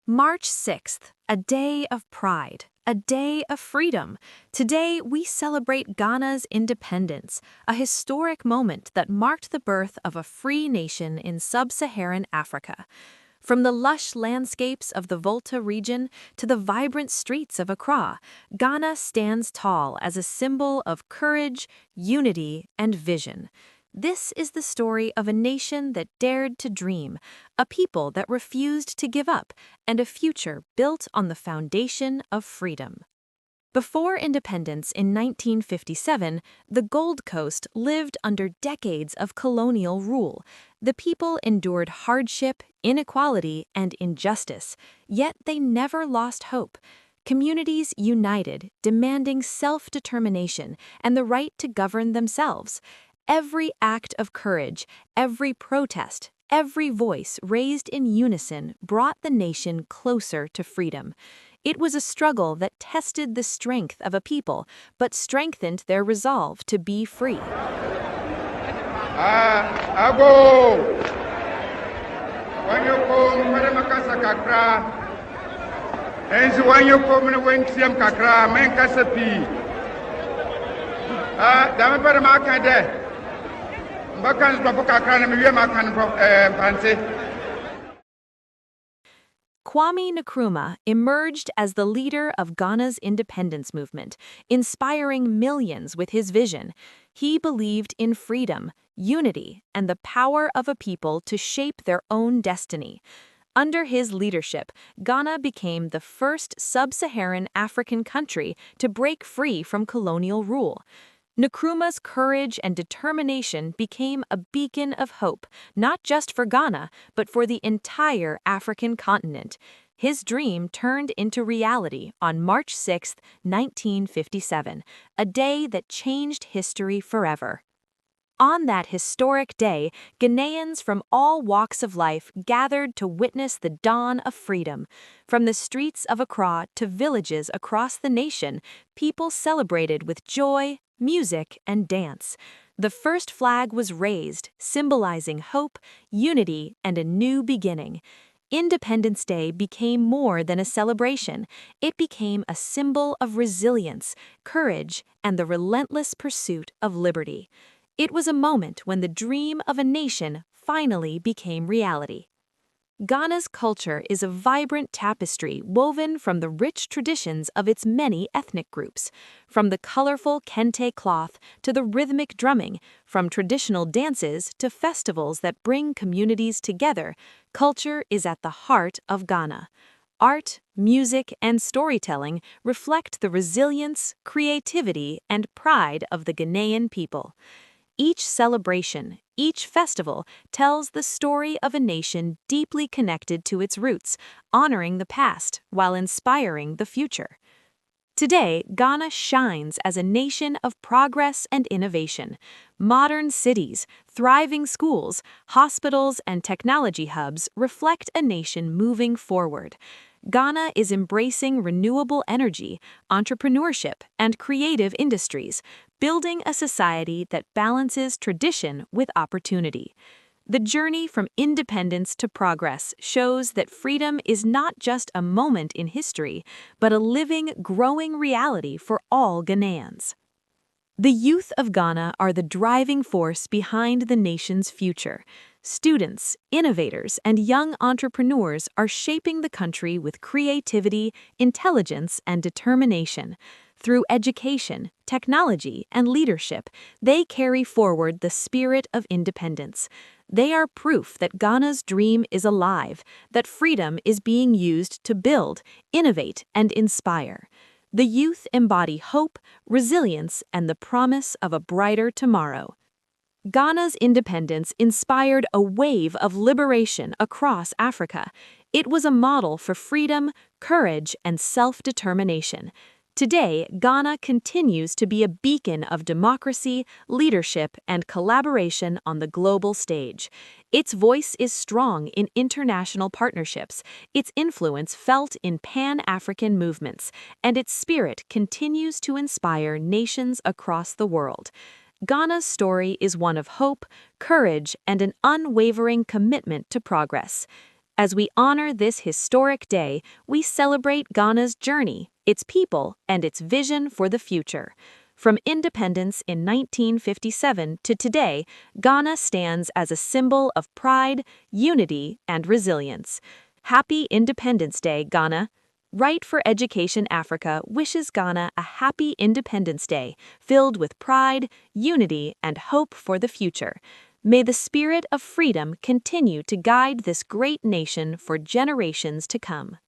March 6th, a day of pride, a day of freedom. Today, we celebrate Ghana's independence, a historic moment that marked the birth of a free nation in sub-Saharan Africa. From the lush landscapes of the Volta region to the vibrant streets of Accra, Ghana stands tall as a symbol of courage, unity, and vision. This is the story of a nation that dared to dream, a people that refused to give up, and a future built on the foundation of freedom. Before independence in 1957, the Gold Coast lived under decades of colonial rule. The people endured hardship, inequality, and injustice, yet they never lost hope. Communities united, demanding self-determination and the right to govern themselves. Every act of courage, every protest, every voice raised in unison brought the nation closer to freedom. It was a struggle that tested the strength of a people, but strengthened their resolve to be free. Ago! When you come, Madamacasa Kakra, and when you come and when Siam Kakra, Menkasapi. Damaparamaka. Kwame Nkrumah emerged as the leader of Ghana's independence movement, inspiring millions with his vision. He believed in freedom, unity, and the power of a people to shape their own destiny. Under his leadership, Ghana became the first sub-Saharan African country to break free from colonial rule. Nkrumah's courage and determination became a beacon of hope, not just for Ghana, but for the entire African continent. His dream turned into reality on March 6, 1957, a day that changed history forever. On that historic day, Ghanaians from all walks of life gathered to witness the dawn of freedom. From the streets of Accra to villages across the nation, people celebrated with joy, music, and dance. The first flag was raised, symbolizing hope, unity, and a new beginning. Independence Day became more than a celebration. It became a symbol of resilience, courage, and the relentless pursuit of liberty. It was a moment when the dream of a nation finally became reality. Ghana's culture is a vibrant tapestry woven from the rich traditions of its many ethnic groups. From the colorful kente cloth to the rhythmic drumming, from traditional dances to festivals that bring communities together, culture is at the heart of Ghana. Art, music, and storytelling reflect the resilience, creativity, and pride of the Ghanaian people. Each celebration, each festival tells the story of a nation deeply connected to its roots, honoring the past while inspiring the future. Today, Ghana shines as a nation of progress and innovation. Modern cities, thriving schools, hospitals, and technology hubs reflect a nation moving forward. Ghana is embracing renewable energy, entrepreneurship, and creative industries, building a society that balances tradition with opportunity. The journey from independence to progress shows that freedom is not just a moment in history, but a living, growing reality for all Ghanaians. The youth of Ghana are the driving force behind the nation's future. Students, innovators, and young entrepreneurs are shaping the country with creativity, intelligence, and determination. Through education, technology, and leadership, they carry forward the spirit of independence. They are proof that Ghana's dream is alive, that freedom is being used to build, innovate, and inspire. The youth embody hope, resilience, and the promise of a brighter tomorrow. Ghana's independence inspired a wave of liberation across Africa. It was a model for freedom, courage, and self-determination. Today, Ghana continues to be a beacon of democracy, leadership, and collaboration on the global stage. Its voice is strong in international partnerships, its influence felt in Pan-African movements, and its spirit continues to inspire nations across the world. Ghana's story is one of hope, courage, and an unwavering commitment to progress. As we honor this historic day, we celebrate Ghana's journey, its people, and its vision for the future. From independence in 1957 to today, Ghana stands as a symbol of pride, unity, and resilience. Happy Independence Day, Ghana! Right for Education Africa wishes Ghana a happy Independence Day filled with pride, unity, and hope for the future. May the spirit of freedom continue to guide this great nation for generations to come.